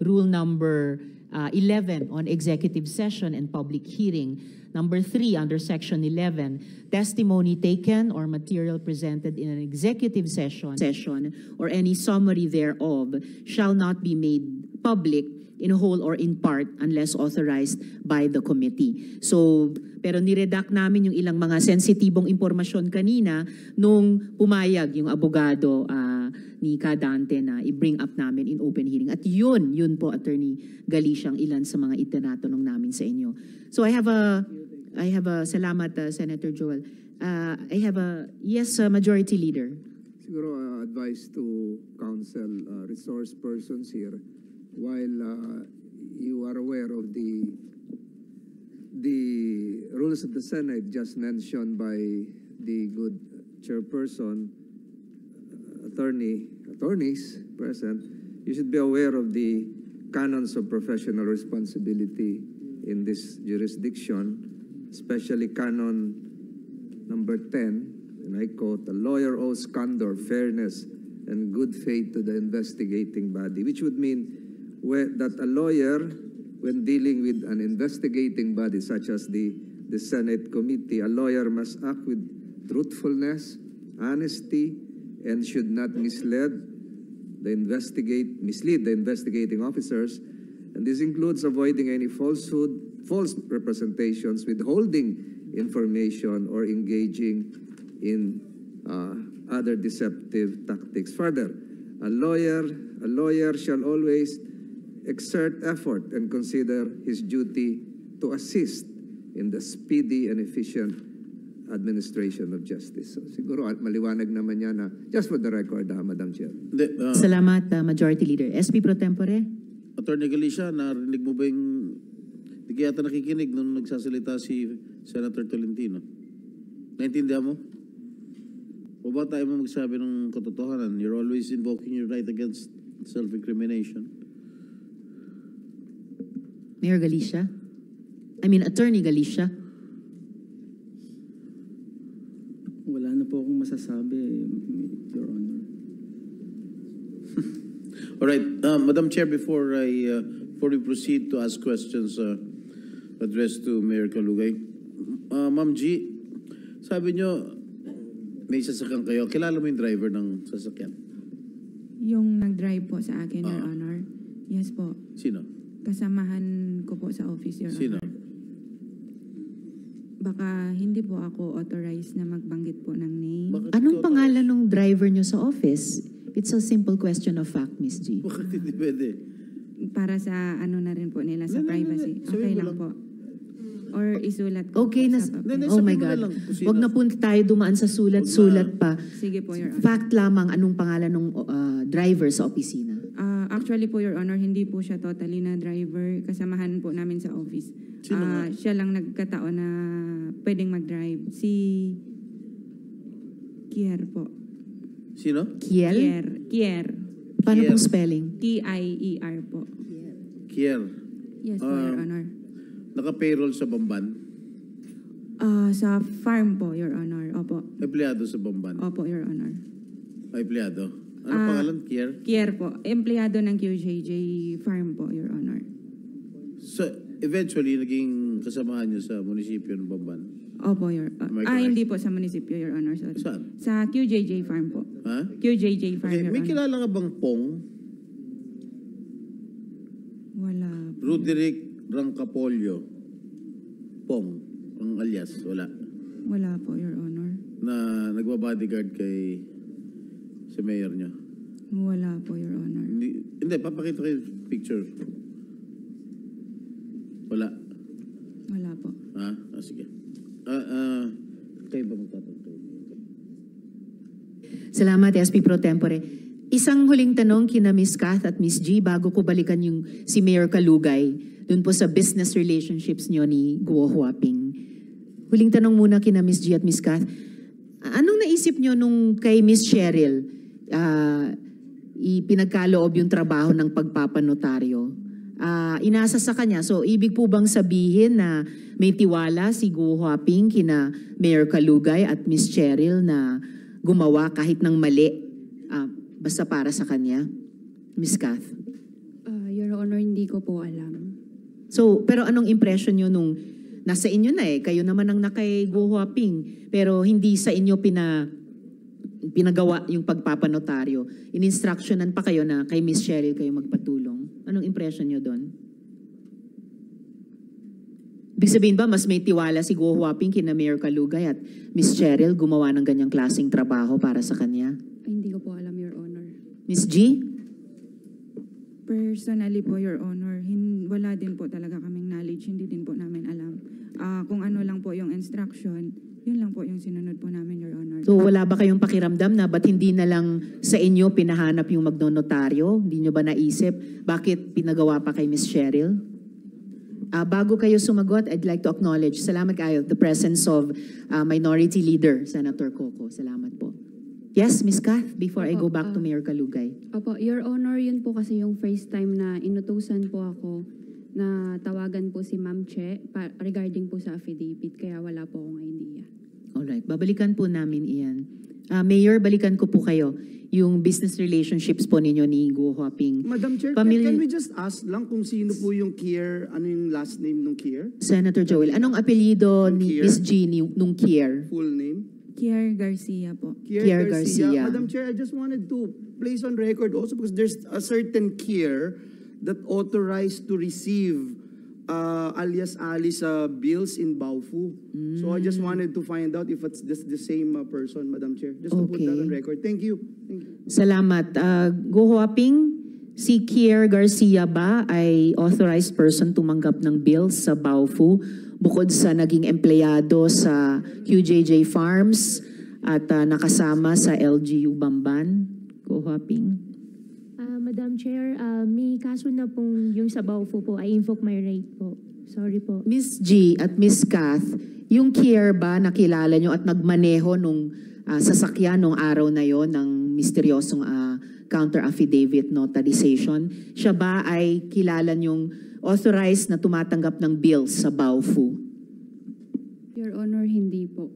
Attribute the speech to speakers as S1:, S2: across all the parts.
S1: Rule number 11 on executive session and public hearing. Number 3, under Section 11, testimony taken or material presented in an executive session or any summary thereof shall not be made public in whole or in part unless authorized by the committee. So, pero niredact namin yung ilang mga sensitibong impormasyon kanina nung pumayag yung abogado ni Kadante na i-bring up namin in open hearing. At yun po, Attorney Galicia, ang ilan sa mga itinatanong namin sa inyo. So I have a salamat, Senator Joel. I have a, yes, Majority Leader.
S2: Siguro advice to council resource persons here. While you are aware of the rules of the Senate just mentioned by the good chairperson, attorneys present, you should be aware of the canons of professional responsibility in this jurisdiction, especially canon number 10, and I quote, "A lawyer owes candor, fairness, and good faith to the investigating body," which would mean that a lawyer, when dealing with an investigating body such as the Senate committee, a lawyer must act with truthfulness, honesty, and should not mislead the investigating officers. And this includes avoiding any falsehood, false representations, withholding information, or engaging in other deceptive tactics. Further, a lawyer shall always exert effort and consider his duty to assist in the speedy and efficient administration of justice. So, siguro maliwanag naman yan na, just for the record, Madam Chair.
S1: Salamat, Majority Leader. SP Pro Tempore.
S3: Attorney Galicia, narinig mo ba yung, di kaya yata nakikinig nung nagsasalita si Senator Tolentino? Naintindihan mo? O ba tayo mo magsabi ng katotohanan? You're always invoking your right against self-incrimination.
S1: Mayor Galicia? Attorney Galicia?
S4: Wala na po akong masasabi, Your Honor.
S3: All right, Madam Chair, before we proceed to ask questions addressed to Mayor Kalugay, Ma'am G, sabi nyo, may sasakyan kayo. Kilala mo yung driver ng sasakyan?
S5: Yung nag-drive po sa akin, Your Honor. Yes po.
S3: Sino?
S5: Kasamahan ko po sa office, Your
S3: Sino?
S5: Honor. Baka hindi po ako authorized na magbanggit po ng name.
S3: Bakit
S1: Anong
S3: ikaw
S1: pangalan ng driver nyo sa office? It's a simple question of fact, Miss G.
S3: Bakit hindi pwede?
S5: Para sa ano na rin po nila, sa privacy. Okay lang po. Or isulat ko
S1: Okay
S5: po
S1: na,
S5: sa papel.
S1: oh my
S3: sabi mo na
S1: God.
S3: lang kung sino.
S1: Wag na punta tayo dumaan sa sulat-sulat pa.
S5: Sige po, Your Honor.
S1: Fact lamang anong pangalan ng driver sa opisina.
S5: Actually po, Your Honor, hindi po siya totally na driver. Kasamahan po namin sa office.
S3: Sino nga?
S5: Siya lang nagkataon na pwedeng mag-drive. Si Kier po.
S3: Sino?
S1: Kiel?
S5: Kier.
S1: Paano
S3: Kiel.
S1: pong spelling?
S5: T-I-E-R po.
S3: Kier.
S5: Yes po, Your Honor.
S3: Naka-payroll sa Bamban?
S5: Sa farm po, Your Honor. Opo.
S3: Empleyado sa Bamban?
S5: Opo, Your Honor.
S3: Empleyado? Ano pangalan? Kier?
S5: Kier po. Empleyado ng QJJ Farm po, Your Honor.
S3: So, eventually, naging kasamahan niyo sa munisipyo ng Bamban?
S5: Opo, Your
S3: Am I correct?
S5: hindi po sa munisipyo, Your Honor. Sorry.
S3: Saan?
S5: Sa QJJ Farm po.
S3: Ha?
S5: QJJ Farm,
S3: Okay,
S5: Your
S3: may
S5: Honor.
S3: kilala ka bang Pong?
S5: Wala po.
S3: Roderick Rancapolio. Pong, ang alias, wala.
S5: Wala po, Your Honor.
S3: Na nagbabodyguard kay sa mayor niyo.
S5: Wala po, Your Honor.
S3: Hindi, papakita ko yung picture. Wala.
S5: Wala po.
S3: Ha? Sige. Kayo ba magtatanong?
S1: Salamat, SP Pro Tempore. Isang huling tanong kina Miss Kath at Miss G bago ko balikan yung si Mayor Kalugay dun po sa business relationships niyo ni Guo Huaping. Huling tanong muna kina Miss G at Miss Kath. Anong naisip niyo nung kay Miss Cheryl ipinagkaloob yung trabaho ng pagpapanotaryo? Inasa sa kanya. So, ibig po bang sabihin na may tiwala si Guo Huaping kina Mayor Kalugay at Miss Cheryl na gumawa kahit ng mali basta para sa kanya? Miss Kath.
S6: Your Honor,
S5: Hindi ko po alam.
S1: So, pero anong impression nyo nung nasa inyo na kayo naman ang nakay Go Huaping, pero hindi sa inyo pinagawa yung pagpapanotaryo. In-instructionan pa kayo na kay Miss Cheryl kayo magpatulong. Anong impression nyo doon? Ibig sabihin ba, mas may tiwala si Go Huaping kina Mayor Kalugay at Miss Cheryl gumawa ng ganyang klaseng trabaho para sa kanya?
S5: Ay, hindi ko po alam, Your Honor.
S1: Miss G?
S5: Personally po, Your Honor, wala din po talaga kaming knowledge, hindi din po namin alam. Kung ano lang po yung instruction, yun lang po yung sinunod po namin, Your Honor.
S1: So wala ba kayong pakiramdam na ba't hindi na lang sa inyo pinahanap yung magnonotaryo? Hindi nyo ba naisip? Bakit pinagawa pa kay Miss Cheryl? Bago kayo sumagot, I'd like to acknowledge, salamat kayo, the presence of Minority Leader, Senator Coco. Salamat po. Yes, Ms. Kath, before I go back to Mayor Kalugay.
S6: Opo, Your Honor, yun po kasi yung first time na inutusan po ako na tawagan po si Ma'am Che regarding po sa affidavit, kaya wala po akong idea.
S1: Alright, babalikan po namin iyan. Mayor, balikan ko po kayo. Yung business relationships po ninyo ni Go Huaping.
S7: Madam Chair, can we just ask lang kung sino po yung Kier, ano yung last name nung Kier?
S1: Senator Joel, anong apelyido ni
S7: Kier?
S1: Miss G nung Kier?
S7: Full name?
S5: Kier Garcia po.
S1: Kier Garcia.
S7: Madam Chair, I just wanted to place on record also because there's a certain Kier that authorized to receive alias Alice bills in Baofu. So I just wanted to find out if it's the same person, Madam Chair. Just to put that on record. Thank you. Thank you.
S1: Salamat. Go Huaping, si Kier Garcia ba ay authorized person tumanggap ng bills sa Baofu bukod sa naging empleyado sa QJJ Farms at nakasama sa LGU Bamban? Go Huaping.
S8: Madam Chair, may kaso na pong yung sa Baofu po. I invoke my right po. Sorry po.
S1: Miss G at Miss Kath, yung Kier ba nakilala nyo at nagmaneho nung sasakyan nung araw na yon ng misteryosong counter affidavit notarization? Siya ba ay kilala nyong authorized na tumatanggap ng bills sa Baofu?
S6: Your Honor, hindi po.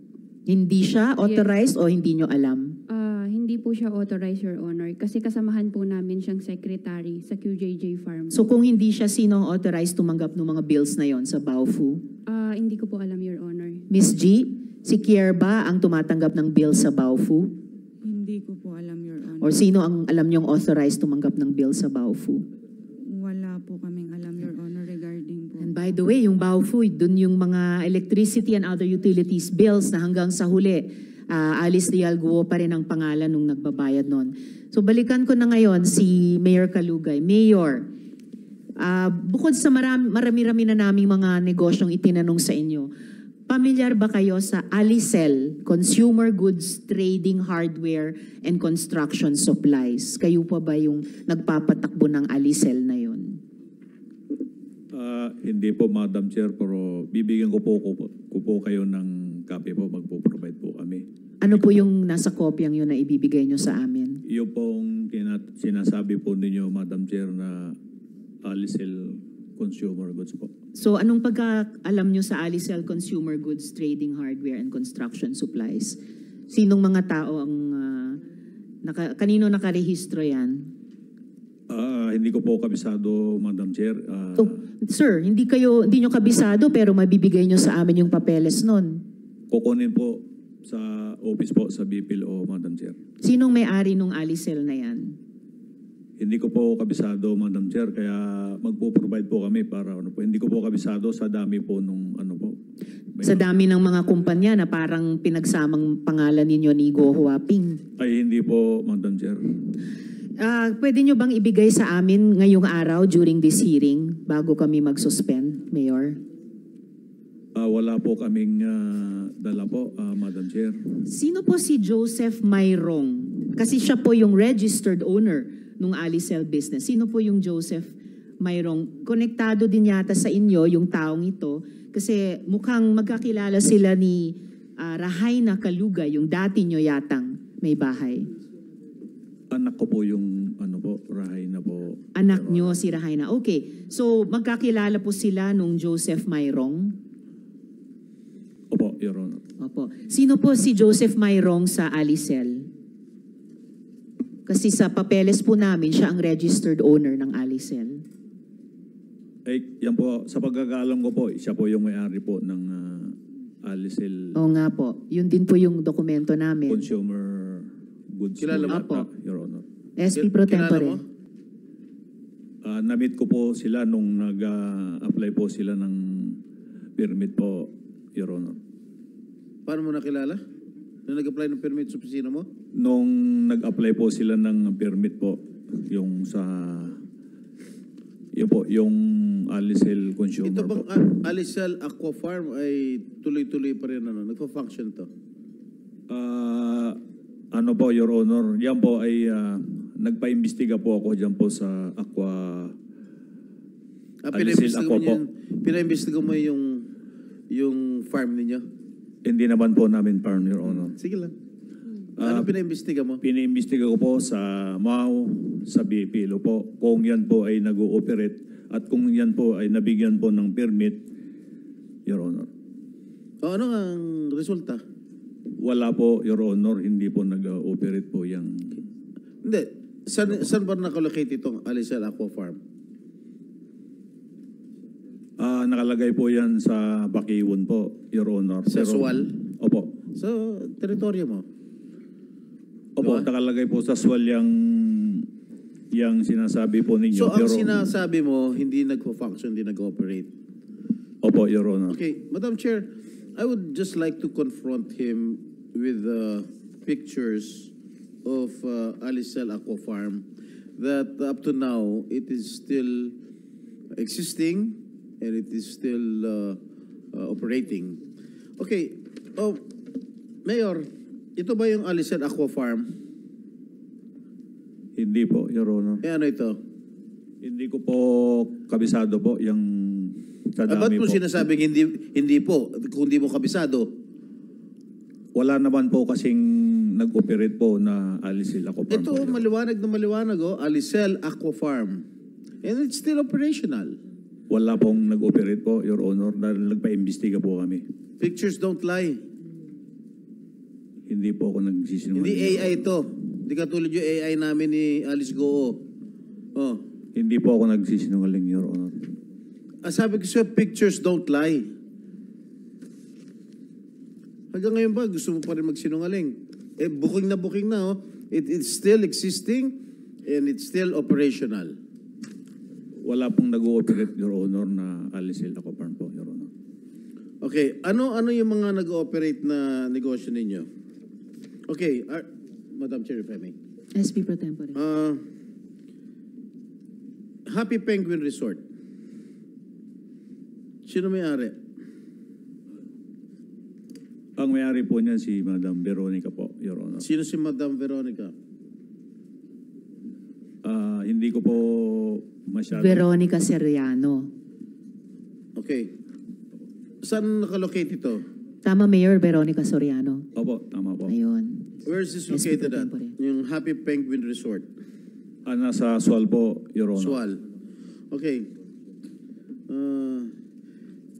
S1: Hindi siya authorized o hindi nyo alam?
S6: Hindi po siya authorized, Your Honor, kasi kasamahan po namin siyang secretary sa QJJ Farm.
S1: So kung hindi siya, sino ang authorized tumanggap ng mga bills na yon sa Baofu?
S6: Hindi ko po alam, Your Honor.
S1: Miss G, si Kier ba ang tumatanggap ng bills sa Baofu?
S5: Hindi ko po alam, Your Honor.
S1: Or sino ang alam nyong authorized tumanggap ng bills sa Baofu?
S5: Wala po kaming alam, Your Honor, regarding po.
S1: And by the way, yung Baofu, dun yung mga electricity and other utilities bills na hanggang sa huli, Alice Dial Guo pa rin ang pangalan nung nagbabayad nun. So balikan ko na ngayon si Mayor Kalugay. Mayor, bukod sa marami-rami na naming mga negosyong itinanong sa inyo, pamilyar ba kayo sa Alicel, Consumer Goods Trading Hardware and Construction Supplies? Kayo pa ba yung nagpapatakbo ng Alicel na yun?
S9: Hindi po, Madam Chair, pero bibigyan ko po kayo ng copy po, magpo-provide po kami.
S1: Ano po yung nasa kopyang yun na ibibigay nyo sa amin?
S9: Yung pong sinasabi po ninyo, Madam Chair, na Alicel Consumer Goods po.
S1: So anong pagkaalam nyo sa Alicel Consumer Goods Trading Hardware and Construction Supplies? Sinong mga tao ang, kanino nakarehistro yan?
S9: Hindi ko po kabisado, Madam Chair.
S1: Sir, hindi nyo kabisado pero mabibigay nyo sa amin yung papeles nun.
S9: Kukunin po sa office po sa BPLO, Madam Chair.
S1: Sinong may-ari nung Alicel na yan?
S9: Hindi ko po kabisado, Madam Chair, kaya magpo-provide po kami para ano po. Hindi ko po kabisado sa dami po nung ano po.
S1: Sa dami ng mga kumpanya na parang pinagsamang pangalan ninyo ni Go Huaping.
S9: Ay, hindi po, Madam Chair.
S1: Pwede nyo bang ibigay sa amin ngayong araw during this hearing bago kami mag-suspend, Mayor?
S9: Wala po kaming dala po, Madam Chair.
S1: Sino po si Joseph Mayrong? Kasi siya po yung registered owner ng Alicel business. Sino po yung Joseph Mayrong? Konektado din yata sa inyo yung taong ito kasi mukhang magkakilala sila ni Rahaina Kalugay, yung dati nyo yatang may bahay.
S9: Anak ko po yung Rahaina po.
S1: Anak nyo si Rahaina. Okay. So magkakilala po sila nung Joseph Mayrong?
S9: Opo, Your Honor.
S1: Opo. Sino po si Joseph Mayrong sa Alicel? Kasi sa papeles po namin, siya ang registered owner ng Alicel.
S9: Ay, yan po, sa pagkakaalam ko po, siya po yung may-ari po ng Alicel
S1: Oo nga po. Yun din po yung dokumento namin.
S9: Consumer Goods.
S3: Kilala
S9: po
S1: mo?
S9: yata,
S1: Apo.
S9: Your Honor.
S1: SP Pro
S3: Kilala
S1: Tempore.
S3: mo?
S9: Na-meet ko po sila nung nag-apply po sila ng permit po, Your Honor.
S3: Paano mo nakilala? Nung nag-apply ng permit sa opisina mo?
S9: Nung nag-apply po sila ng permit po, yung sa, yun po, yung Alicel Consumer
S3: Ito
S9: po.
S3: bang Alicel Aqua Farm ay tuloy-tuloy pa rin ano? Nagpa-function to?
S9: Ano po, Your Honor, yan po ay nagpa-imbestiga po ako dyan po sa Aqua. Alicel Aqua po.
S3: Pinaimbestiga mo yung farm ninyo?
S9: Hindi naman po namin farm, Your Honor.
S3: Sige lang. Ano pinaimbestiga mo?
S9: Piniimbestiga ko po sa MAU, sa BPLO po, kung yan po ay nag-ooperate at kung yan po ay nabigyan po ng permit, Your Honor.
S3: O ano ang resulta?
S9: Wala po, Your Honor, hindi po nag-ooperate po yung...
S3: Hindi. Saan ba nakalocate itong Alicel Aqua Farm?
S9: Nakalagay po yan sa Bakiwon po, Your Honor.
S3: Sa Sual?
S9: Opo.
S3: Sa teritoryo mo?
S9: Opo,
S3: Diba?
S9: nakalagay po sa Sual yung sinasabi po ninyo.
S3: So ang
S9: pero-
S3: sinasabi mo, hindi nagpo-function, hindi nag-operate.
S9: Opo, Your Honor.
S3: Okay, Madam Chair, I would just like to confront him with pictures of Alicel Aqua Farm that up to now, it is still existing and it is still operating. Okay, Mayor, ito ba yung Alicel Aqua Farm?
S9: Hindi po, Your Honor.
S3: Eh ano ito?
S9: Hindi ko po kabisado po yung sa
S3: Ba't
S9: dami
S3: mo
S9: po.
S3: sinasabing hindi po, kung hindi mo kabisado?
S9: Wala naman po kasing nag-operate po na Alicel Aqua Farm.
S3: Ito,
S9: po, Your Honor.
S3: maliwanag na maliwanag, Alicel Aqua Farm. And it's still operational.
S9: Wala pong nag-operate po, Your Honor, dahil nagpa-imbestiga po kami.
S3: Pictures don't lie.
S9: Hindi po ako nagsisinungaling.
S3: Hindi
S9: Your
S3: AI
S9: Honor.
S3: to. Hindi katulad yung AI namin ni Alice Goo. Oh.
S9: Hindi po ako nagsisinungaling, Your Honor.
S3: Sabi ko sa'yo, pictures don't lie. Hanggang ngayon ba, gusto mo pa rin magsinungaling? Booking na, It's still existing and it's still operational.
S9: Wala pong nag-ooperate, Your Honor, na Alicel Aqua Farm po, Your Honor.
S3: Okay, ano yung mga nag-ooperate na negosyo ninyo? Okay, Madam Chair, if I may.
S1: SP Pro Tempore.
S3: Happy Penguin Resort. Sino may-ari?
S9: Ang may-ari po niyan si Madam Veronica po, Your Honor.
S3: Sino si Madam Veronica?
S9: Hindi ko po masyado.
S1: Veronica Seriano.
S3: Okay. Saan nakalocate ito?
S1: Tama, Mayor, Veronica Soriano.
S9: Opo, tama po.
S1: Ayun.
S3: Where is this
S1: SP
S3: located
S1: Pro
S3: at?
S1: Tempore.
S3: Yung Happy Penguin Resort.
S9: Nasa Sual po, Your Honor.
S3: Sual. Okay.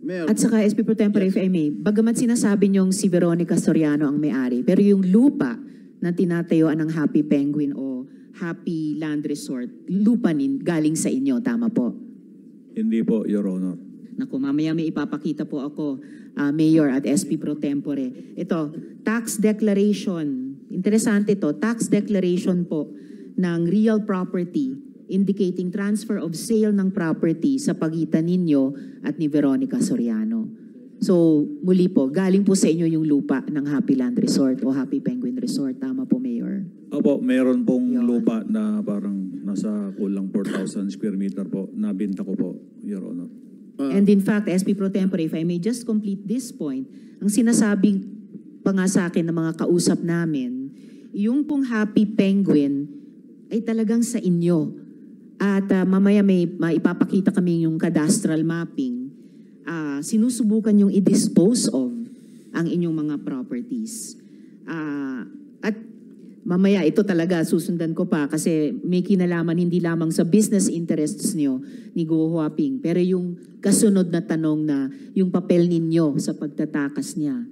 S3: Mayor,
S1: At saka, SP Pro Tempore, if I may, bagamat sinasabi niyong si Veronica Soriano ang may-ari, pero yung lupa na tinatayuan ng Happy Penguin o Happy Land Resort, lupa galing sa inyo, tama po?
S9: Hindi po, Your Honor.
S1: Naku, mamaya may ipapakita po ako, Mayor at SP Pro Tempore. Ito, tax declaration. Interesante to, tax declaration po ng real property indicating transfer of sale ng property sa pagitan ninyo at ni Veronica Soriano. So, muli po, galing po sa inyo yung lupa ng Happy Land Resort o Happy Penguin Resort. Tama po, Mayor?
S9: Opo, meron pong
S1: Yun.
S9: lupa na parang nasa kulang 4,000 square meter po. Nabinta ko po, Your Honor.
S1: And in fact, SP Pro Tempore, if I may just complete this point, ang sinasabing pa nga sa akin ng mga kausap namin, yung pong Happy Penguin ay talagang sa inyo. At mamaya may maipapakita kami yung cadastral mapping. Sinusubukan yung i-dispose of ang inyong mga properties. At mamaya ito talaga susundan ko pa kasi may kinalaman hindi lamang sa business interests nyo ni Go Huaping, pero yung kasunod na tanong na yung papel ninyo sa pagtatakas niya.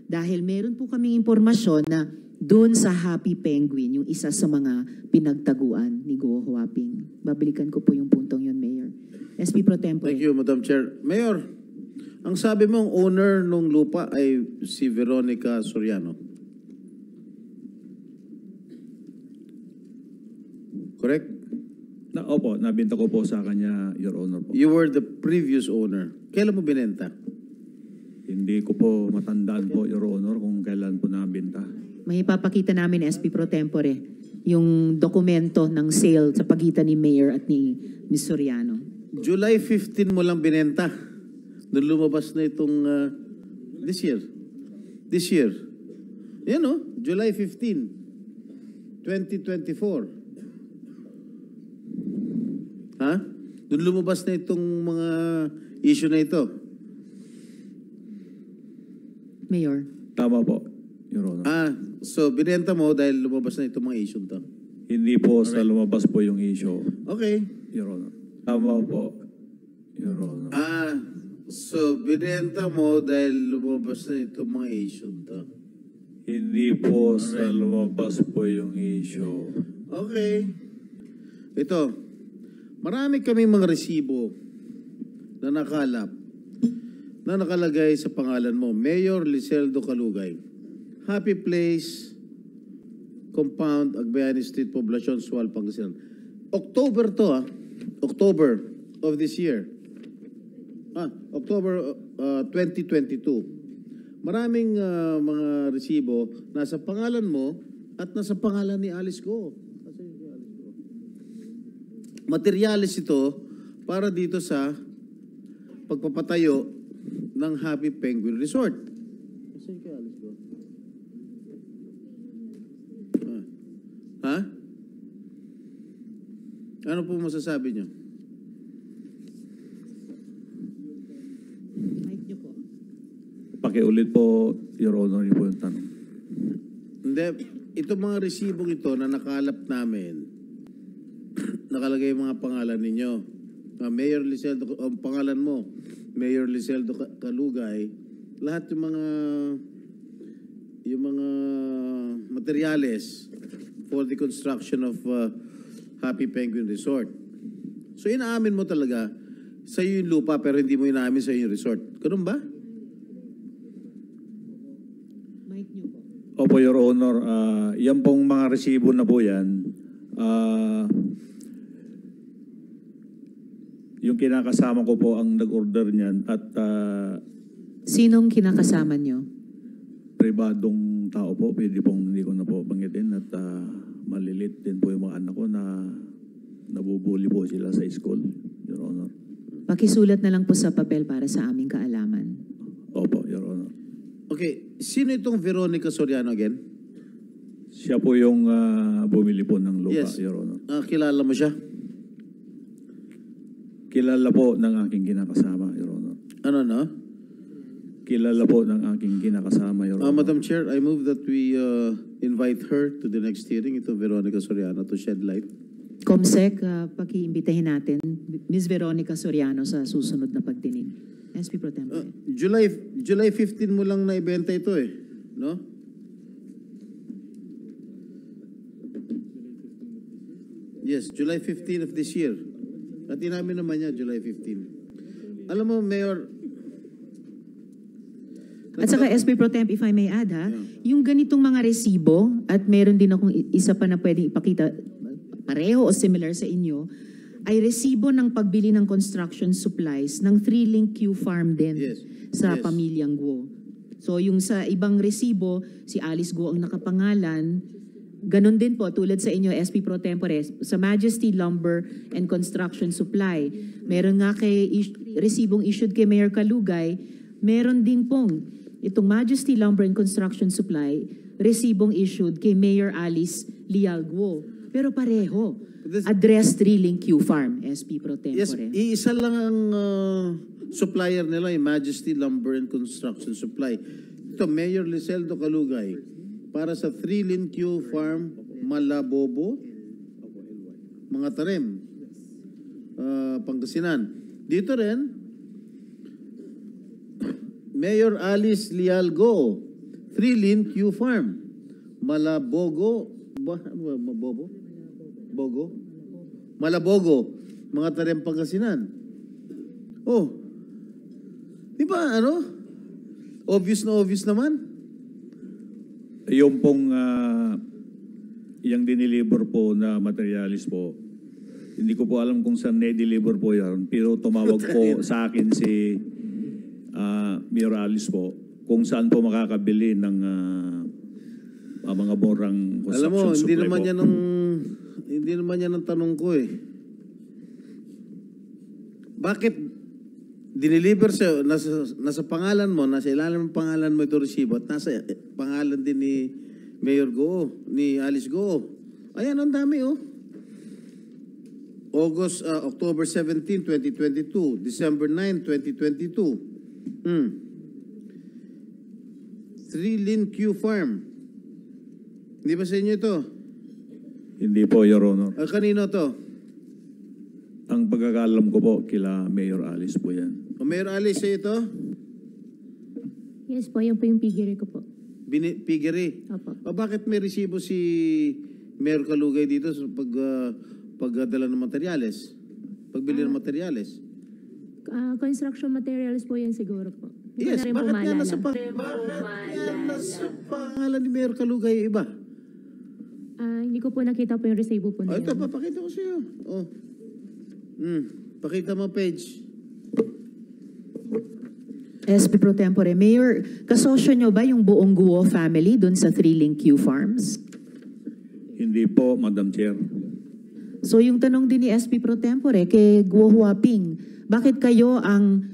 S1: Dahil meron po kaming impormasyon na doon sa Happy Penguin, yung isa sa mga pinagtaguan ni Go Huaping. Babalikan ko po yung puntong yun, Mayor. SP Pro Tempore.
S3: Thank you, Madam Chair. Mayor, ang sabi mong owner ng lupa ay si Veronica Soriano. Correct?
S9: Opo, nabinta ko po sa kanya, Your Honor po.
S3: You were the previous owner. Kailan mo binenta?
S9: Hindi ko po matandaan po, Your Honor, kung kailan po nabinta.
S1: May ipapakita namin, SP Pro Tempore, yung dokumento ng sale sa pagitan ni Mayor at ni Ms. Soriano.
S3: July 15 mo lang binenta. Doon lumabas na itong this year. This year. Yan o, July 15, 2024. Ha? Doon lumabas na itong mga issue na ito.
S1: Mayor.
S9: Tama po, Your Honor.
S3: So binenta mo dahil lumabas na itong mga issue to.
S9: Hindi po sa lumabas po yung issue,
S3: Okay.
S9: Your Honor. Tama po, Your Honor.
S3: So binenta mo dahil lumabas na itong mga issue to.
S9: Hindi po sa lumabas po yung issue.
S3: Okay. Ito, marami kaming mga resibo na nakalap na nakalagay sa pangalan mo, Mayor Liseldo Calugay. Happy Place, Compound, Agbayani Street, Poblacion, Sual, Pangasinan. October to October of this year. October 2022. Maraming mga resibo nasa pangalan mo at nasa pangalan ni Alice Go. Materyales ito para dito sa pagpapatayo ng Happy Penguin Resort. Ha? Ano po masasabi nyo?
S1: Mic niyo po.
S9: Pakiulit po, Your Honor, yun po yung tanong.
S3: Hindi, itong mga resibong ito na nakalap namin, nakalagay yung mga pangalan ninyo. Mayor Liseldo, ang pangalan mo, Mayor Liseldo Calugay, lahat yung mga materyales for the construction of Happy Penguin Resort. So inaamin mo talaga, sa iyo yung lupa pero hindi mo inaamin sa iyo yung resort. Ganun ba?
S1: Mic niyo po.
S9: Opo, Your Honor. Yan pong mga resibo na po yan. Yung kinakasama ko po ang nag-order niyan at
S1: Sinong kinakasama niyo?
S9: pribadong tao po. Pwede pong hindi ko na po banggitin at malilit din po yung mga anak ko na nabubuli po sila sa school, Your Honor.
S1: Pakisulat na lang po sa papel para sa aming kaalaman.
S9: Opo, Your Honor.
S3: Okay, sino itong Veronica Soriano again?
S9: Siya po yung bumili po ng lupa,
S3: Yes.
S9: Your Honor.
S3: Kilala mo siya?
S9: Kilala po ng aking kinakasama, Your Honor.
S3: Ano na?
S9: Kilala po ng aking kinakasama, Your Honor.
S3: Madam Chair, I move that we invite her to the next hearing, ito Veronica Soriano, to shed light.
S1: Comsec, pakiimbitahin natin Ms. Veronica Soriano sa susunod na pagdinig. SP Pro Tempore.
S3: July 15 mo lang na ibenta ito no? Yes, July 15 of this year. At inamin naman niya, July 15. Alam mo, Mayor,
S1: At saka SP Pro Temp, if I may add yung ganitong mga resibo, at meron din akong isa pa na pwedeng ipakita, pareho o similar sa inyo, ay resibo ng pagbili ng construction supplies ng 3-link Q Farm din sa pamilyang Guo. So yung sa ibang resibo, si Alice Guo ang nakapangalan. Ganon din po, tulad sa inyo, SP Pro Tempore, sa Majesty Lumber and Construction Supply. Meron nga resibong issued kay Mayor Calugay, meron din pong itong Majesty Lumber and Construction Supply, resibong issued kay Mayor Alice Lial Guo. Pero pareho. Address 3-link Q Farm, SP Pro Tempore.
S3: yes, iisa lang ang supplier nila, yung Majesty Lumber and Construction Supply. Ito, Mayor Liseldo Calugay, para sa 3-link Q Farm, Malabobo, mga tarim, Pangasinan. Dito rin, Mayor Alice Lialgo, 3-link Q Farm, Malabogo, Malabogo, mga tarim Pangasinan. Oh. Di ba, ano? Obvious naman.
S9: Yung pong yung diniliver po na materialis po, hindi ko po alam kung saan na-deliver po yan, pero tumawag po sa akin si Mayor Alice po kung saan po makakabili ng mga borang construction
S3: Alam mo,
S9: supply po.
S3: Hindi naman yan ang tanong ko eh. Bakit diniliver sa nasa pangalan mo, nasa ilalim ng pangalan mo ito resibo at nasa pangalan din ni Mayor Go, ni Alice Go. Ayan, ang dami oh. October 17, 2022, December 9, 2022. 3 Lin Q Farm. Hindi ba sa inyo ito?
S9: Hindi po, Your Honor.
S3: Kanino to?
S9: Ang pagkakalam ko po, kila Mayor Alice po yan.
S3: O Mayor Alice, sa'yo ito?
S8: Yes po, yan po yung piggery ko po.
S3: Piggery?
S8: Opo.
S3: O bakit may resibo si Mayor Kalugay dito sa pagdala ng materyales? Pagbili ng materyales?
S8: Construction materials po yan siguro po. Hindi ko
S3: Yes,
S8: na rin po
S3: bakit yan
S8: maalala.
S3: nasa pangalan ni Mayor Kalugay iba?
S8: Hindi ko po nakita po yung resibo po na
S3: Ito,
S8: yan.
S3: papakita ko sa'yo. Pakita mo page.
S1: SP Pro Tempore, Mayor, kasosyo nyo ba yung buong Guo family dun sa 3 Lin Q Farms?
S9: Hindi po, Madam Chair.
S1: So yung tanong din ni SP Pro Tempore kay Guo Huaping, bakit kayo ang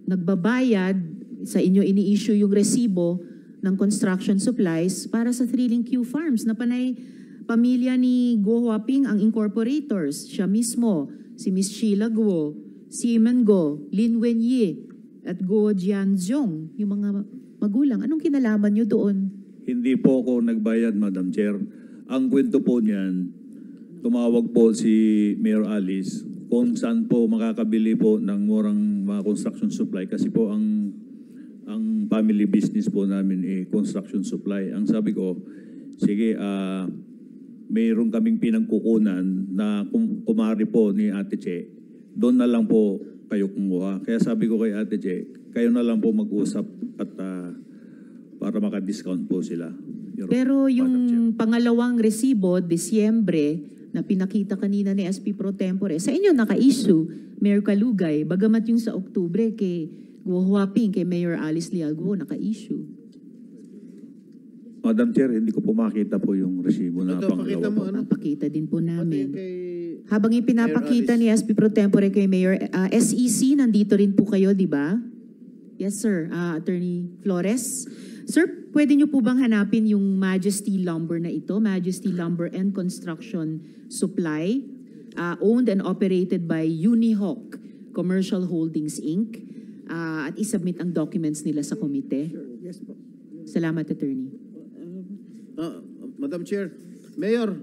S1: nagbabayad sa inyo ini-issue yung resibo ng construction supplies para sa 3 Lin Q Farms na panay pamilya ni Guo Huaping ang incorporators, siya mismo, si Miss Sheila Guo, Simon Guo, Lin Wenyi, at Guo Jianzhong, yung mga magulang. Anong kinalaman nyo doon?
S9: Hindi po ako nagbayad, Madam Chair. Ang kwento po niyan, tumawag po si Mayor Alice kung saan po makakabili po ng murang mga construction supply kasi po ang family business po namin construction supply. Ang sabi ko, sige, mayroon kaming pinagkukunan na kumari po ni Ate Che, doon na lang po kayo kumuha. Kaya sabi ko kay Ate Che, kayo na lang po mag-usap at para maka-discount po sila.
S1: Pero yung pangalawang resibo, Disyembre, na pinakita kanina ni SP Pro Tempore, sa inyo naka-issue, Mayor Kalugay, bagamat yung sa Oktubre kay Guo Huaping, kay Mayor Alice Leal Guo, naka-issue.
S9: Madam Chair, hindi ko po makita po yung resibo na
S3: Ito, pakita
S9: pangalawa
S3: mo,
S9: po.
S3: ano?
S1: Papakita din po namin.
S3: Kay
S1: Habang ipinapakita
S3: Mayor
S1: ni SP Pro Tempore kay Mayor SEC, nandito rin po kayo, di ba? Yes, sir. Attorney Flores. Sir, pwede niyo po bang hanapin yung Majesty Lumber na ito? Majesty Lumber and Construction Supply, owned and operated by Unihawk Commercial Holdings, Inc. At isubmit ang documents nila sa komite.
S7: Yes po.
S1: Salamat, Attorney.
S3: Madam Chair, Mayor,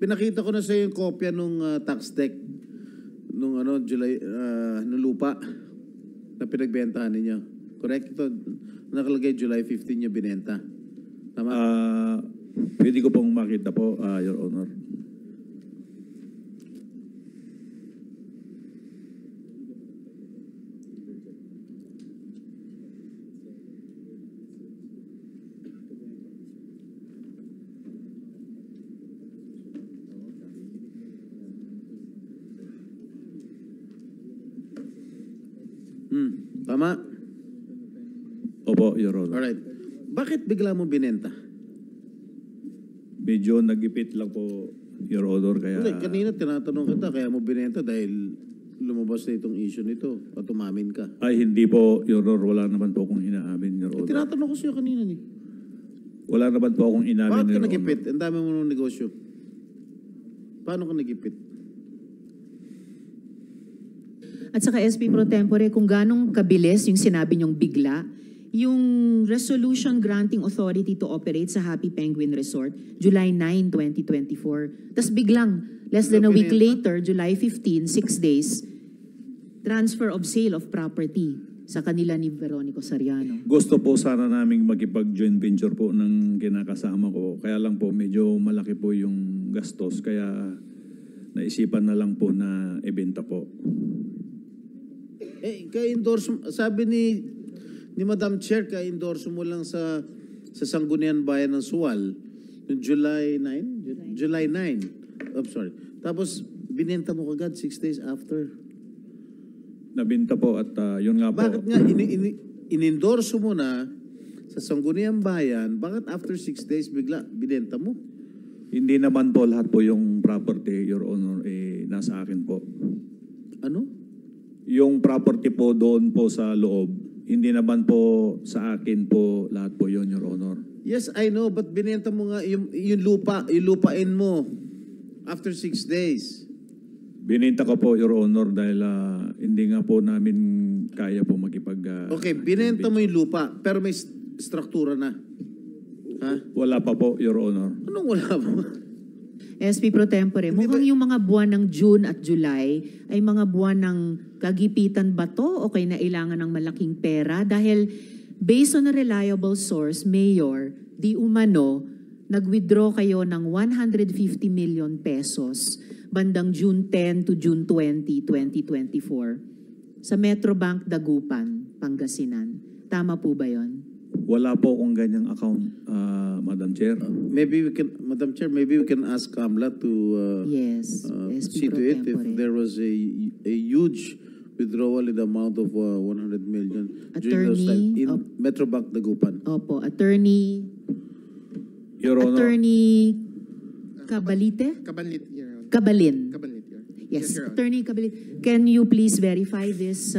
S3: pinakita ko na sa iyo yung kopya nung tax deck nung July nung lupa na pinagbentahan ninyo. Correct? Ito, nakalagay July 15 niya binenta. Tama?
S9: Pwede ko pong makita po, Your Honor.
S3: Tama?
S9: Opo, Your Honor.
S3: Alright. Bakit bigla mo binenta?
S9: Medyo nagipit lang po, Your Honor, kaya...
S3: Hindi, kanina tinatanong kita, kaya mo binenta dahil lumabas na itong issue nito at umamin ka.
S9: Ay, hindi po, Your Honor. Wala naman po akong inaamin, Your Honor.
S3: Tinatanong ko sa iyo kanina ni.
S9: Wala naman po akong inamin,
S3: Bakit ka
S9: Your
S3: nagipit?
S9: Honor.
S3: Ang dami mo ng negosyo. Paano ka nagipit?
S1: At saka SP Pro Tempore, kung ganong kabilis yung sinabi niyong bigla, yung resolution granting authority to operate sa Happy Penguin Resort, July 9, 2024. Tapos biglang, less than a week later, July 15, 6 days, transfer of sale of property sa kanila ni Veronico Sariano.
S9: Gusto po sana naming makipag-joint venture po ng kinakasama ko. Kaya lang po, medyo malaki po yung gastos. Kaya naisipan na lang po na ibenta po.
S3: Ka-endorse, sabi ni Madam Chair, ka-endorse mo lang sa Sangguniang Bayan ng Suwal, noong July 9? July 9. I'm sorry. Tapos, binenta mo kagad 6 days after.
S9: Nabinta po at yun nga po.
S3: Bakit nga in-endorse mo na sa Sangguniang Bayan, bakit after 6 days bigla binenta mo?
S9: Hindi naman po lahat po yung property, Your Honor, nasa akin po.
S3: Ano?
S9: Yung property po doon po sa loob, hindi naman po sa akin po lahat po yun, Your Honor.
S3: Yes, I know, but binenta mo nga yung lupain mo after 6 days.
S9: Bininta ko po, Your Honor, dahil hindi nga po namin kaya po makipag...
S3: Okay, binenta mo yung lupa, pero may struktura na. Ha?
S9: Wala pa po, Your Honor.
S3: Anong wala mo?
S1: SP Pro Tempore, mukhang yung mga buwan ng June at July ay mga buwan ng kagipitan ba to o kailangan ng malaking pera? Dahil based on a reliable source, Mayor, di umano, nag-withdraw kayo ng 150 million pesos bandang June 10 to June 20, 2024 sa Metrobank Dagupan, Pangasinan. Tama po ba yon?
S9: Wala po akong ganyang account, Madam Chair.
S3: Madam Chair, maybe we can ask Kamla to
S1: Yes,
S3: see
S1: SP
S3: to
S1: Pro
S3: it if
S1: Tempore.
S3: there was a huge withdrawal in the amount of 100 million during those
S1: Attorney,
S3: time in Metrobank Dagupan.
S1: Opo, Attorney
S9: Your Honor,
S1: Attorney Cabalite?
S10: Kabanlit, Your Honor.
S1: Kabalin.
S10: Kabanlit, Your Honor.
S1: Yes,
S10: Your Honor.
S1: Attorney Cabalin, can you please verify this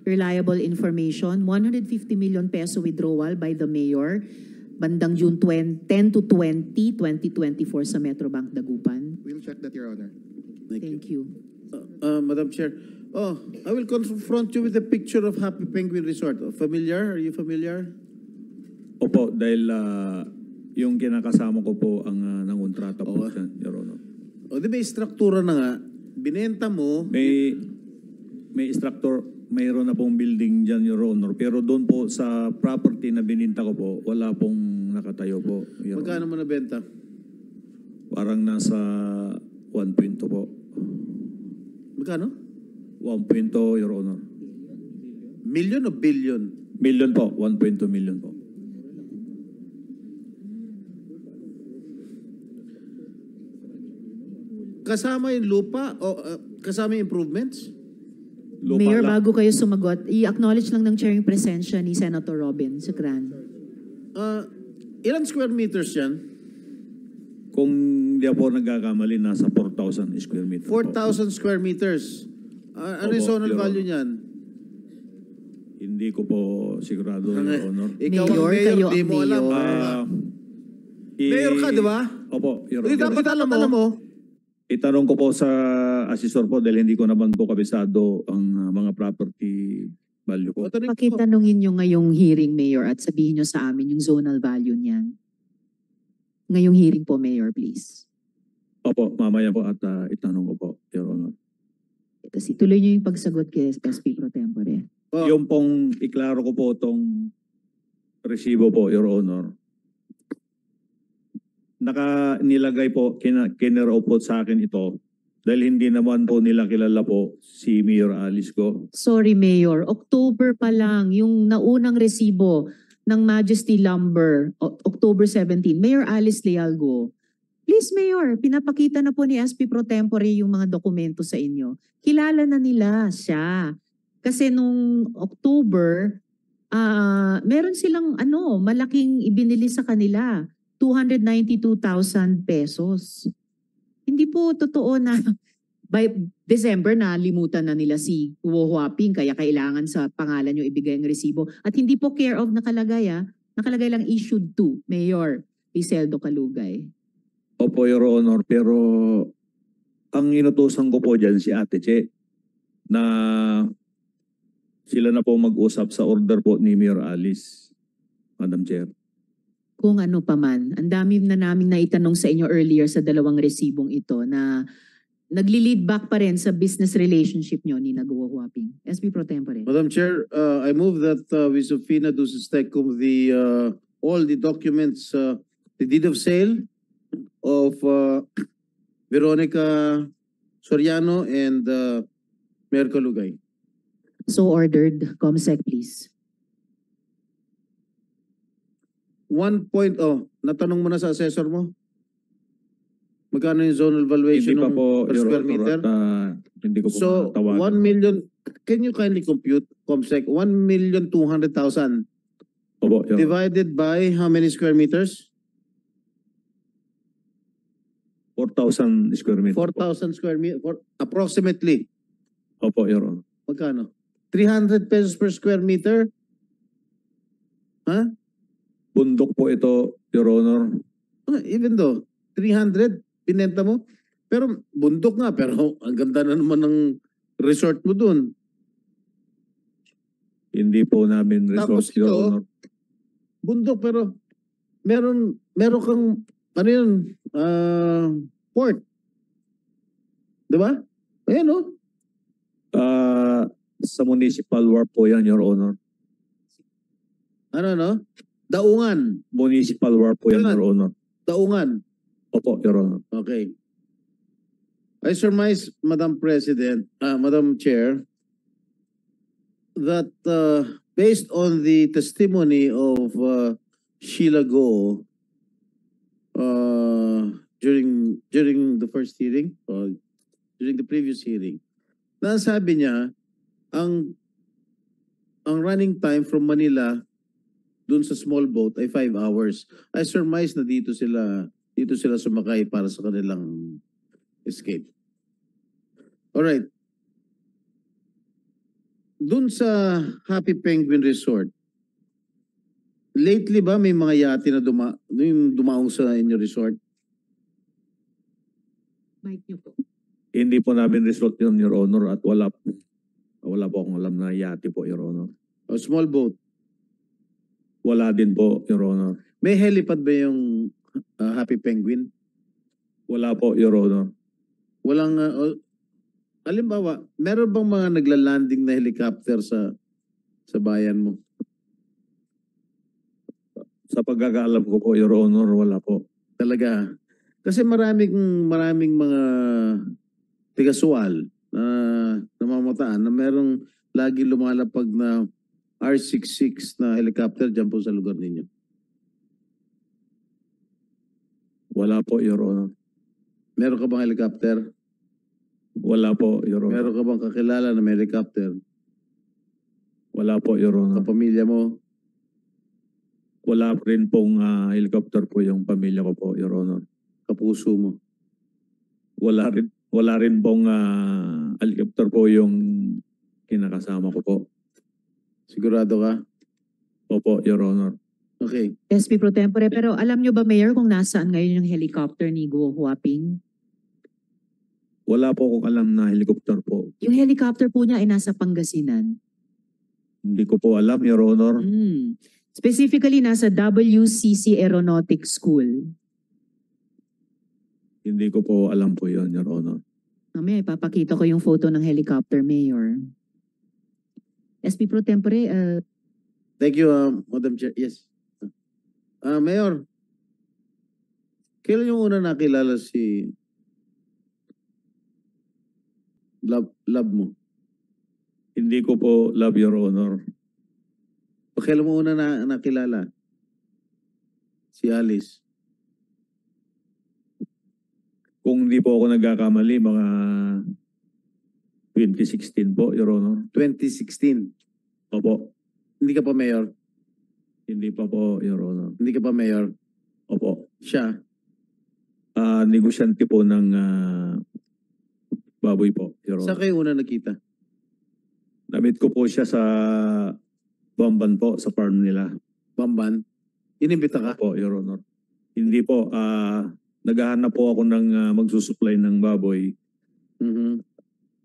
S1: reliable information? 150 million peso withdrawal by the mayor bandang June 10 to 20, 2024 sa Metrobank Dagupan.
S10: We'll check that, Your Honor.
S1: Thank you.
S3: Madam Chair, I will confront you with a picture of Happy Penguin Resort. Familiar? Are you familiar?
S9: opo, dahil yung kinakasama ko po ang nangontrata po dyan, Your Honor.
S3: O di may struktura na nga, binenta mo,
S9: May structure, mayroon na pong building dyan, Your Honor. Pero doon po sa property na bininta ko po, wala pong nakatayo po, Your
S3: magkano
S9: Honor.
S3: mo nabenta?
S9: Parang nasa 1.2 po.
S3: Magkano?
S9: 1.2, Your Honor.
S3: Million o billion?
S9: Million po, 1.2 million po.
S3: Kasama yung lupa o kasama yung improvements?
S9: Lupa
S1: Mayor,
S9: lang.
S1: bago kayo sumagot, i-acknowledge lang ng chair yung presensya ni Senator Robin Sacran.
S3: Ilan square meters yan?
S9: Kung di ako nagkakamali, nasa 4,000 square meter po.
S3: 4,000 square meters. Ano yung
S9: Opo,
S3: zonal
S9: Your
S3: value
S9: Honor.
S3: niyan?
S9: Hindi ko po sigurado, Your Honor.
S3: Ikaw ang
S1: Mayor,
S3: mayor,
S1: kayo
S3: di
S1: ang
S3: mo alam.
S1: mayor.
S3: Mayor ka, di ba?
S9: Opo, Your
S3: Hindi
S9: Honor.
S3: dapat alam mo.
S9: Itanong ko po sa assessor po dahil hindi ko naman po kabisado ang mga property value po.
S1: Pakitanungin nyo ngayong hearing, Mayor, at sabihin nyo sa amin yung zonal value niyan. Ngayong hearing po, Mayor, please.
S9: Opo, mamaya po at itanong ko po, Your Honor.
S1: Kasi tuloy nyo yung pagsagot kay SP Pro Tempore.
S9: Yung pong iklaro ko po itong resibo po, Your Honor. Nilagay po, kineraw po sa akin ito dahil hindi naman po nila kilala po si Mayor Alice ko.
S1: Sorry, Mayor. October pa lang, yung naunang resibo ng Majesty Lumber, October 17. Mayor Alice Lealgo. Please, Mayor, pinapakita na po ni SP Pro Tempore yung mga dokumento sa inyo. Kilala na nila siya. Kasi nung October, meron silang malaking ibinili sa kanila. 292,000 pesos. Hindi po totoo na by December na limutan na nila si Guo Huaping kaya kailangan sa pangalan nyo ibigay ang resibo. At hindi po care of nakalagay nakalagay lang issued to Mayor Iseldo Calugay.
S9: Opo, Your Honor, pero ang inutusan ko po dyan si Ate Che na sila na po mag-usap sa order po ni Mayor Alice, Madam Chair.
S1: Kung ano pa man, ang dami na namin naitanong sa inyo earlier sa dalawang resibong ito na nagli-lead back pa rin sa business relationship nyo ni Guo Huaping. SP Pro Tempore.
S3: Madam Chair, I move that we subpoena duces tecum all the documents, the deed of sale of Veronica Soriano and Mayor Calugay.
S1: So ordered. COMSEC, please.
S3: 1 point, natanong mo na sa assessor mo? Magkano yung zonal valuation
S9: Hindi pa
S3: ng
S9: po,
S3: per
S9: Your
S3: square
S9: Honor,
S3: meter?
S9: at hindi ko po
S3: So,
S9: matawagan.
S3: 1 million, can you kindly compute, COMSEC, 1,200,000
S9: Opo, Your Honor.
S3: divided by how many square meters?
S9: 4,000 square meters.
S3: 4,000 square meters, approximately.
S9: Opo, Your Honor.
S3: Magkano? 300 pesos per square meter? Ha?
S9: Bundok po ito, Your Honor.
S3: Even though, 300, pinenta mo? Pero bundok nga, pero ang ganda na naman ng resort mo dun.
S9: Hindi po namin
S3: Tapos
S9: resort, Your
S3: ito,
S9: Honor.
S3: bundok pero meron kang ano yun, port. 'Di ba? Ayan oh.
S9: Sa municipal warp po yan, Your Honor.
S3: Ano? Daungan.
S9: Municipal warp po yan,
S3: Kailan?
S9: Your Honor.
S3: Daungan.
S9: Opo, Your Honor.
S3: Okay. I surmise, Madam President, Madam Chair, that based on the testimony of Sheila Go during the first hearing, or during the previous hearing, nasabi niya ang running time from Manila dun sa small boat ay 5 hours. I surmise na dito sila sumakay para sa kanilang escape. Alright. Dun sa Happy Penguin Resort, lately ba may mga yate na dumaong sa inyo resort?
S1: Mic niyo po.
S9: Hindi po namin resort yun, Your Honor, at wala po akong alam na yate po, Your Honor.
S3: O small boat?
S9: Wala din po, Your Honor.
S3: May helipad ba yung Happy Penguin?
S9: Wala po, Your Honor.
S3: Walang, halimbawa, meron bang mga nagla-landing na helicopter sa bayan mo?
S9: Sa pagkakaalam ko po, Your Honor, wala po.
S3: Talaga. Kasi maraming mga tiga-Sual na namamataan na merong lagi lumalapag na R66 na helicopter dyan po sa lugar ninyo.
S9: Wala po, Your Honor.
S3: Meron ka bang helicopter?
S9: Wala po, Your Honor.
S3: Meron ka bang kakilala na may helicopter?
S9: Wala po, Your Honor.
S3: Kapamilya mo?
S9: Wala rin pong helicopter po yung pamilya ko po, Your Honor.
S3: Kapuso mo?
S9: Wala rin pong helicopter po yung kinakasama ko po.
S3: Sigurado ka?
S9: Opo, Your Honor.
S3: Okay.
S1: SP Pro Tempore, pero alam niyo ba, Mayor, kung nasaan ngayon yung helicopter ni Guo Huaping?
S9: Wala po akong alam na helicopter po.
S1: Yung helicopter po niya ay nasa Pangasinan.
S9: Hindi ko po alam, Your Honor.
S1: Specifically, nasa WCC Aeronautics School.
S9: Hindi ko po alam po yun, Your Honor.
S1: Mamaya, ipapakita ko yung photo ng helicopter, Mayor. SP Pro Tempore,
S3: Thank you, Madam Chair. Yes. Mayor, kailan yung una nakilala si love mo?
S9: Hindi ko po love, Your Honor.
S3: O kailan mo una nakilala si Alice?
S9: Kung hindi po ako nagkakamali, mga 2016 po, Your Honor.
S3: 2016.
S9: Opo.
S3: Hindi ka pa mayor?
S9: Hindi pa po, Your Honor.
S3: Hindi ka pa mayor?
S9: Opo.
S3: Siya?
S9: Negosyante po ng baboy po, Your
S3: Saan
S9: Honor.
S3: kayo una nakita?
S9: Namit ko po siya sa Bamban po, sa farm nila.
S3: Bamban? Inimbita ka?
S9: Opo, Your Honor. Hindi po, naghahanap po ako ng magsusupply ng baboy.